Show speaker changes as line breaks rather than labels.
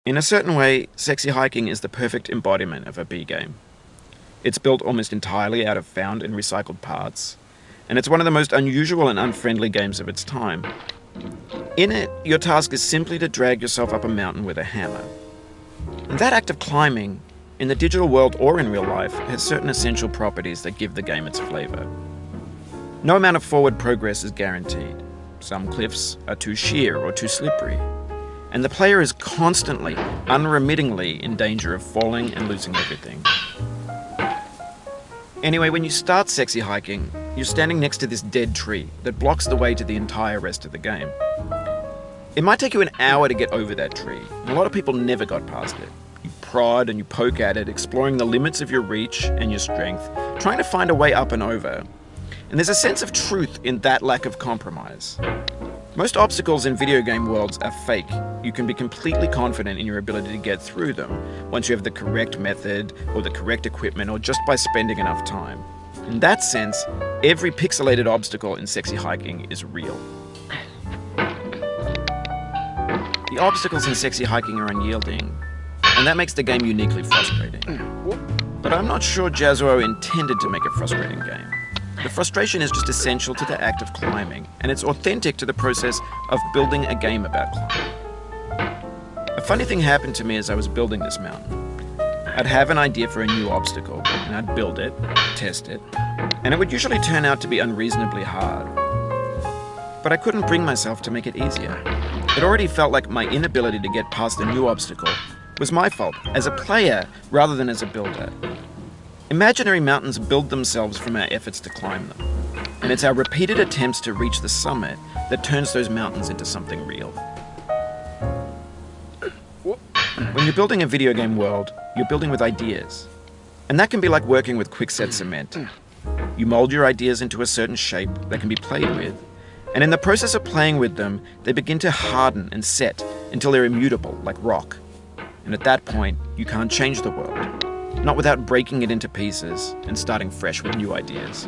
In a certain way, Sexy Hiking is the perfect embodiment of a B game. It's built almost entirely out of found and recycled parts, and it's one of the most unusual and unfriendly games of its time. In it, your task is simply to drag yourself up a mountain with a hammer. And that act of climbing, in the digital world or in real life, has certain essential properties that give the game its flavor. No amount of forward progress is guaranteed. Some cliffs are too sheer or too slippery, and the player is constantly, unremittingly in danger of falling and losing everything. Anyway, when you start Sexy Hiking, you're standing next to this dead tree that blocks the way to the entire rest of the game. It might take you an hour to get over that tree, and a lot of people never got past it. You prod and you poke at it, exploring the limits of your reach and your strength, trying to find a way up and over. And there's a sense of truth in that lack of compromise. Most obstacles in video game worlds are fake. You can be completely confident in your ability to get through them once you have the correct method or the correct equipment or just by spending enough time. In that sense, every pixelated obstacle in Sexy Hiking is real. The obstacles in Sexy Hiking are unyielding, and that makes the game uniquely frustrating. But I'm not sure Jazuo intended to make a frustrating game. The frustration is just essential to the act of climbing, and it's authentic to the process of building a game about climbing. A funny thing happened to me as I was building this mountain. I'd have an idea for a new obstacle, and I'd build it, test it, and it would usually turn out to be unreasonably hard. But I couldn't bring myself to make it easier. It already felt like my inability to get past a new obstacle was my fault as a player rather than as a builder. Imaginary mountains build themselves from our efforts to climb them, and it's our repeated attempts to reach the summit that turns those mountains into something real. When you're building a video game world, you're building with ideas, and that can be like working with quickset cement. You mold your ideas into a certain shape that can be played with, and in the process of playing with them, they begin to harden and set until they're immutable, like rock. And at that point, you can't change the world. Not without breaking it into pieces and starting fresh with new ideas.